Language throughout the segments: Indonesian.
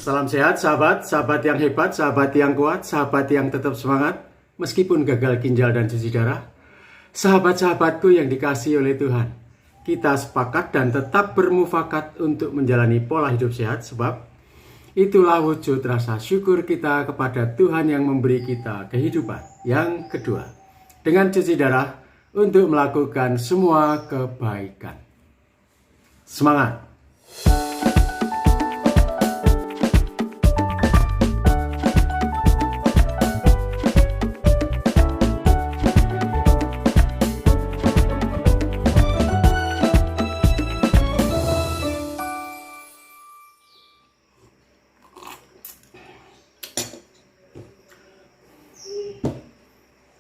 Salam sehat sahabat, sahabat yang hebat, sahabat yang kuat, sahabat yang tetap semangat meskipun gagal ginjal dan cuci darah. Sahabat-sahabatku yang dikasihi oleh Tuhan, kita sepakat dan tetap bermufakat untuk menjalani pola hidup sehat, sebab itulah wujud rasa syukur kita kepada Tuhan yang memberi kita kehidupan yang kedua dengan cuci darah untuk melakukan semua kebaikan. Semangat!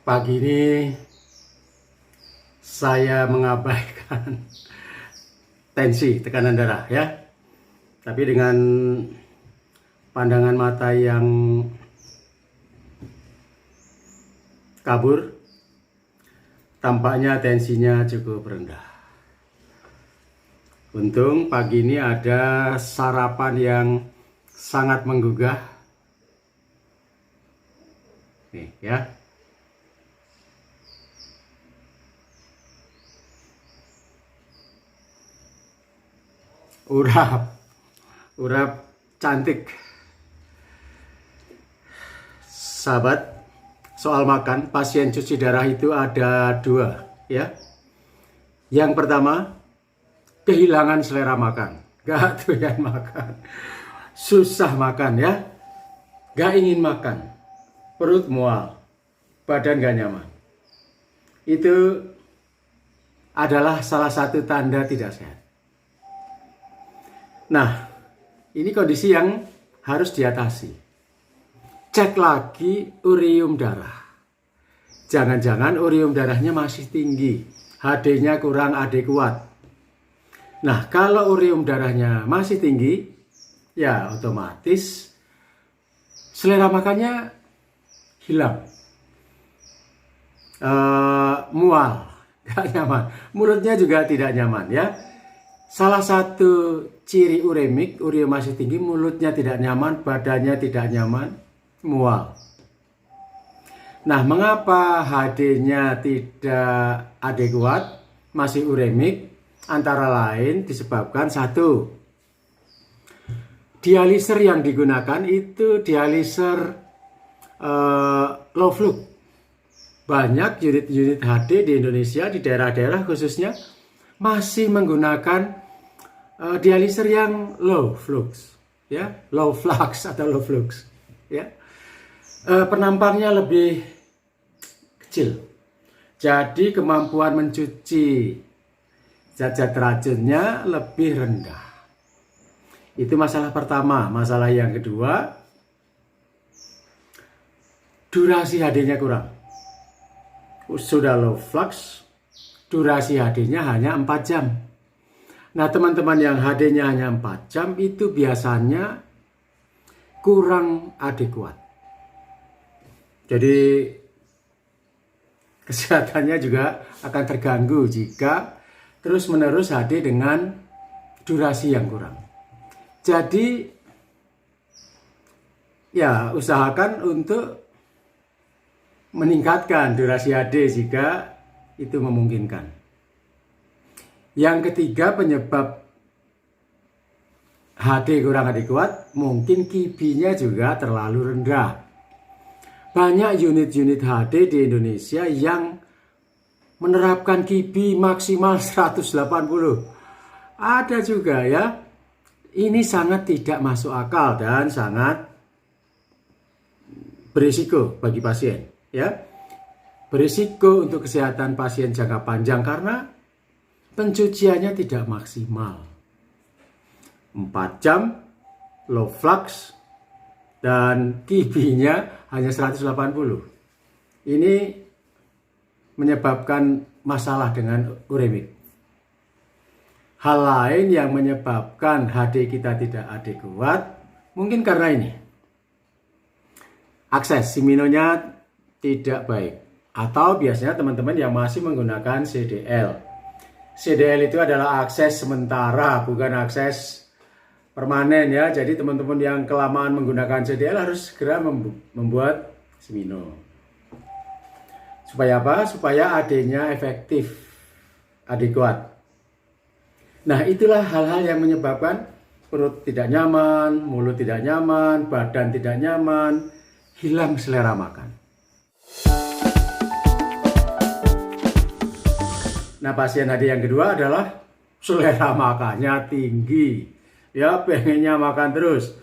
Pagi ini saya mengabaikan tensi, tekanan darah ya. Tapi dengan pandangan mata yang kabur, tampaknya tensinya cukup rendah. Untung pagi ini ada sarapan yang sangat menggugah. Nih ya. Urap cantik. Sahabat, soal makan, pasien cuci darah itu ada dua ya. Yang pertama, kehilangan selera makan, gak doyan makan, susah makan ya, gak ingin makan, perut mual, badan gak nyaman. Itu adalah salah satu tanda tidak sehat. Nah, ini kondisi yang harus diatasi. Cek lagi urium darah. Jangan-jangan urium darahnya masih tinggi, HD-nya kurang adekuat. Nah, kalau urium darahnya masih tinggi, ya otomatis selera makannya hilang. Mual, gak nyaman. Mulutnya juga tidak nyaman ya. Salah satu ciri uremik, urium masih tinggi, mulutnya tidak nyaman, badannya tidak nyaman, mual. Nah, mengapa HD-nya tidak adekuat, masih uremik? Antara lain disebabkan satu, dialiser yang digunakan itu dialiser low flux. Banyak unit-unit HD di Indonesia, di daerah-daerah khususnya, masih menggunakan dialiser yang low flux, ya, low flux atau low flux, ya. Penampangnya lebih kecil, jadi kemampuan mencuci zat-zat racunnya lebih rendah. Itu masalah pertama. Masalah yang kedua, durasi HD-nya kurang. Sudah low flux, durasi HD-nya hanya 4 jam. Nah, teman-teman yang HD-nya hanya 4 jam itu biasanya kurang adekuat. Jadi kesehatannya juga akan terganggu jika terus-menerus HD dengan durasi yang kurang. Jadi ya usahakan untuk meningkatkan durasi HD jika itu memungkinkan. Yang ketiga, penyebab HD kurang adekuat, mungkin QB-nya juga terlalu rendah. Banyak unit-unit HD di Indonesia yang menerapkan QB maksimal 180. Ada juga ya. Ini sangat tidak masuk akal dan sangat berisiko bagi pasien ya. Berisiko untuk kesehatan pasien jangka panjang karena pencuciannya tidak maksimal. 4 jam, low flux, dan QB-nya hanya 180. Ini menyebabkan masalah dengan uremik. Hal lain yang menyebabkan HD kita tidak adekuat, mungkin karena ini. Akses siminonya tidak baik. Atau biasanya teman-teman yang masih menggunakan CDL. CDL itu adalah akses sementara, bukan akses permanen ya. Jadi teman-teman yang kelamaan menggunakan CDL harus segera membuat Simino. Supaya apa? Supaya AD-nya efektif, AD kuat. Nah, itulah hal-hal yang menyebabkan perut tidak nyaman, mulut tidak nyaman, badan tidak nyaman, hilang selera makan. Nah, pasien HD yang kedua adalah selera makannya tinggi. Ya, pengennya makan terus.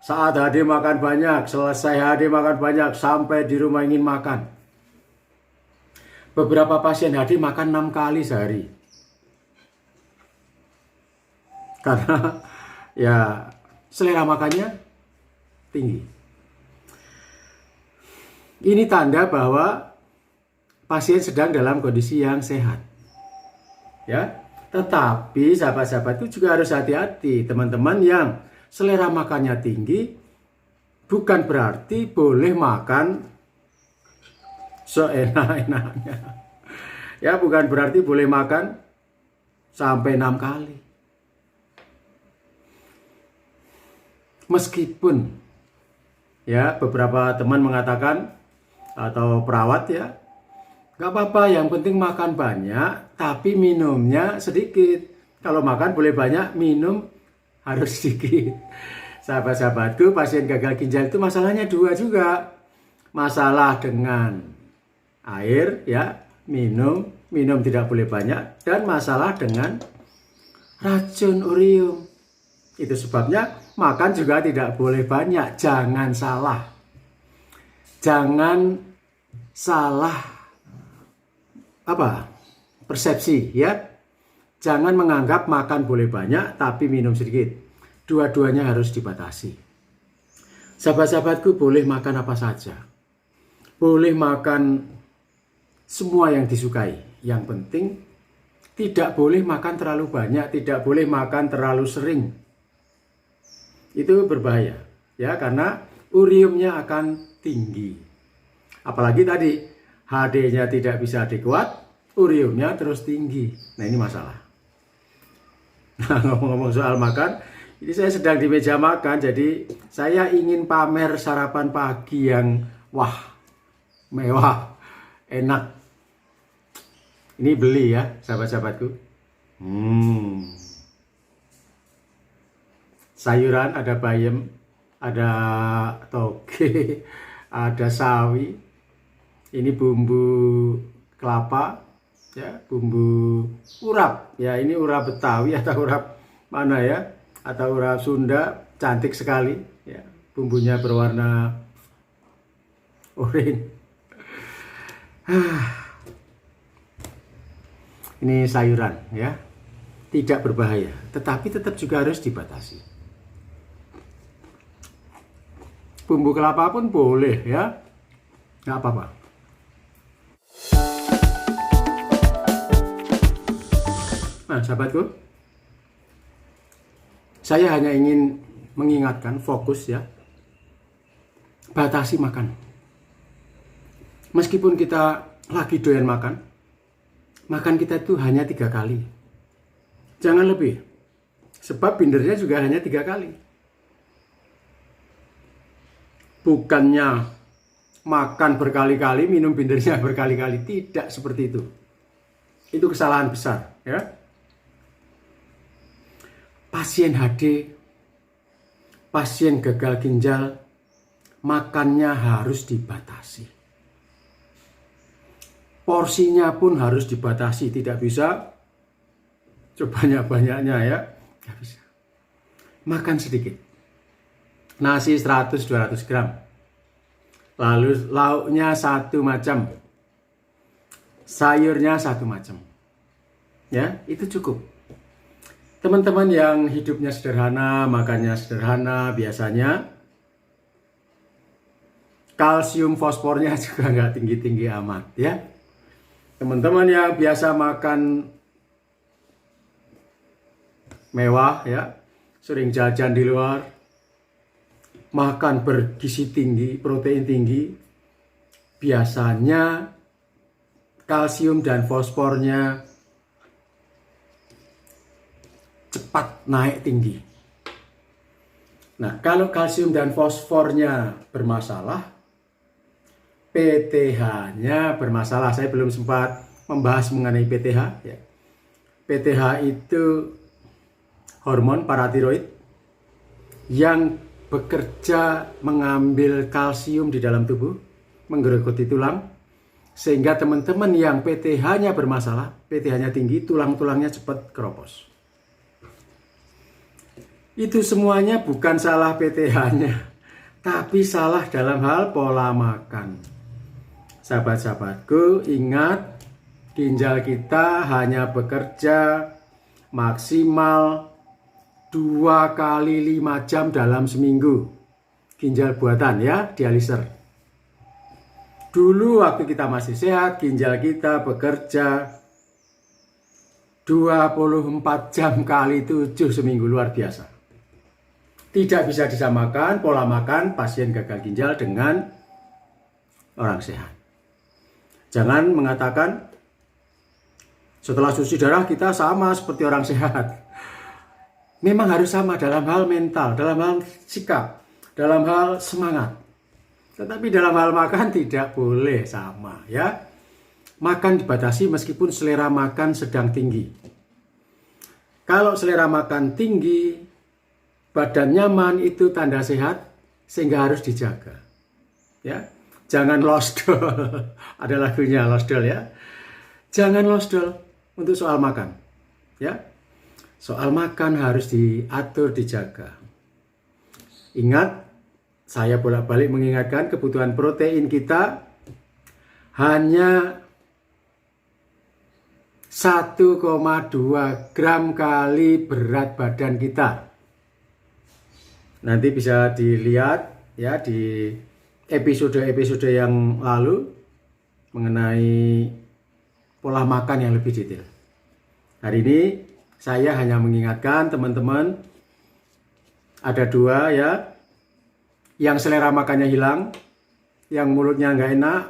Saat HD makan banyak, selesai HD makan banyak, sampai di rumah ingin makan. Beberapa pasien HD makan 6 kali sehari. Karena ya selera makannya tinggi. Ini tanda bahwa pasien sedang dalam kondisi yang sehat. Ya, tetapi sahabat-sahabat itu juga harus hati-hati. Teman-teman yang selera makannya tinggi bukan berarti boleh makan seenak-enaknya. Ya, bukan berarti boleh makan sampai 6 kali. Meskipun ya beberapa teman mengatakan atau perawat ya, nggak apa-apa, yang penting makan banyak, tapi minumnya sedikit. Kalau makan boleh banyak, minum harus sedikit. Sahabat-sahabatku, pasien gagal ginjal itu masalahnya dua juga. Masalah dengan air, ya, minum tidak boleh banyak. Dan masalah dengan racun urium. Itu sebabnya makan juga tidak boleh banyak. Jangan salah. Jangan salah persepsi ya. Jangan menganggap makan boleh banyak tapi minum sedikit. Dua-duanya harus dibatasi. Sahabat-sahabatku, boleh makan apa saja. Boleh makan semua yang disukai. Yang penting tidak boleh makan terlalu banyak, tidak boleh makan terlalu sering. Itu berbahaya ya, karena uriumnya akan tinggi. Apalagi tadi HD-nya tidak bisa dikuat, uriumnya terus tinggi. Nah, ini masalah. Nah, ngomong-ngomong soal makan, ini saya sedang di meja makan, jadi saya ingin pamer sarapan pagi yang mewah, enak. Ini beli ya, sahabat-sahabatku. Sayuran ada bayam, ada toge, ada sawi. Ini bumbu kelapa, ya, bumbu urap. Ya, ini urap Betawi atau urap mana ya? Atau urap Sunda, cantik sekali. Ya, bumbunya berwarna oranye. Ini sayuran, ya, tidak berbahaya, tetapi tetap juga harus dibatasi. Bumbu kelapa pun boleh, ya, nggak apa-apa. Nah, sahabatku, saya hanya ingin mengingatkan, fokus ya, batasi makan. Meskipun kita lagi doyan makan kita itu hanya 3 kali. Jangan lebih, sebab bindernya juga hanya 3 kali. Bukannya makan berkali-kali, minum bindernya berkali-kali. Tidak seperti itu. Itu kesalahan besar, ya. Pasien HD, pasien gagal ginjal, makannya harus dibatasi. Porsinya pun harus dibatasi, tidak bisa sebanyak-banyaknya ya. Tidak bisa. Makan sedikit. Nasi 100-200 gram. Lalu lauknya 1 macam. Sayurnya 1 macam. Ya, itu cukup. Teman-teman yang hidupnya sederhana, makannya sederhana, biasanya kalsium fosfornya juga nggak tinggi-tinggi amat ya. Teman-teman yang biasa makan mewah ya, sering jajan di luar, makan bergizi tinggi, protein tinggi, biasanya kalsium dan fosfornya cepat naik tinggi. Nah, kalau kalsium dan fosfornya bermasalah, PTH-nya bermasalah. Saya belum sempat membahas mengenai PTH. Ya. PTH itu hormon paratiroid yang bekerja mengambil kalsium di dalam tubuh, menggerogoti tulang, sehingga teman-teman yang PTH-nya bermasalah, PTH-nya tinggi, tulang-tulangnya cepat keropos. Itu semuanya bukan salah PTH-nya, tapi salah dalam hal pola makan. Sahabat-sahabatku, ingat, ginjal kita hanya bekerja maksimal 2 kali 5 jam dalam seminggu. Ginjal buatan ya, dialiser. Dulu waktu kita masih sehat, ginjal kita bekerja 24 jam kali 7 seminggu, luar biasa. Tidak bisa disamakan pola makan pasien gagal ginjal dengan orang sehat. Jangan mengatakan setelah cuci darah kita sama seperti orang sehat. Memang harus sama dalam hal mental, dalam hal sikap, dalam hal semangat. Tetapi dalam hal makan tidak boleh sama ya. Makan dibatasi meskipun selera makan sedang tinggi. Kalau selera makan tinggi, badan nyaman, itu tanda sehat, sehingga harus dijaga. Ya, jangan losdol. Ada lagunya losdol ya. Jangan losdol untuk soal makan. Ya, soal makan harus diatur, dijaga. Ingat, saya bolak-balik mengingatkan kebutuhan protein kita hanya 1,2 gram kali berat badan kita. Nanti bisa dilihat ya di episode-episode yang lalu mengenai pola makan yang lebih detail. Hari ini saya hanya mengingatkan teman-teman, ada 2 ya, yang selera makannya hilang, yang mulutnya nggak enak,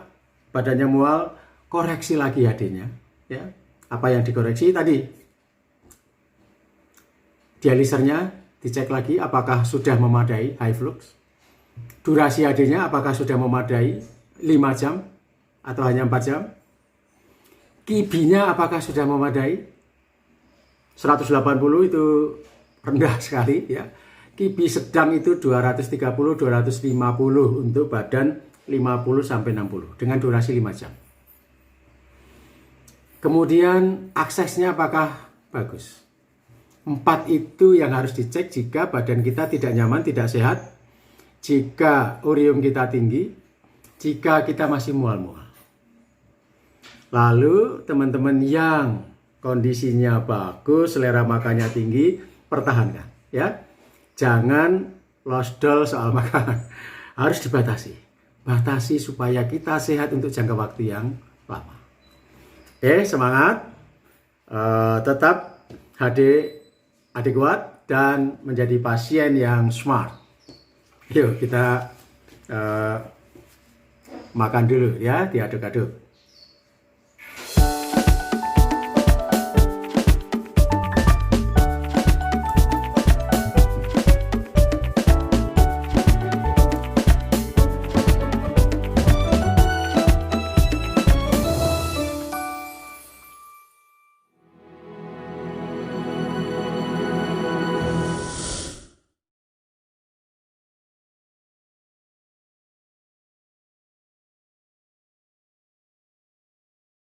badannya mual, koreksi lagi HD-nya. Ya, apa yang dikoreksi tadi? Dialisernya dicek lagi apakah sudah memadai high flux. Durasi HD-nya apakah sudah memadai 5 jam atau hanya 4 jam. QB-nya apakah sudah memadai. 180 itu rendah sekali ya. QB sedang itu 230-250 untuk badan 50-60 dengan durasi 5 jam. Kemudian aksesnya apakah bagus? 4 itu yang harus dicek jika badan kita tidak nyaman, tidak sehat, jika urium kita tinggi, jika kita masih mual-mual. Lalu teman-teman yang kondisinya bagus, selera makannya tinggi, pertahankan ya. Jangan losdol soal makan. Harus dibatasi. Batasi supaya kita sehat untuk jangka waktu yang lama. Oke, semangat. Tetap HD kuat dan menjadi pasien yang smart. Yuk kita makan dulu ya, diaduk-aduk.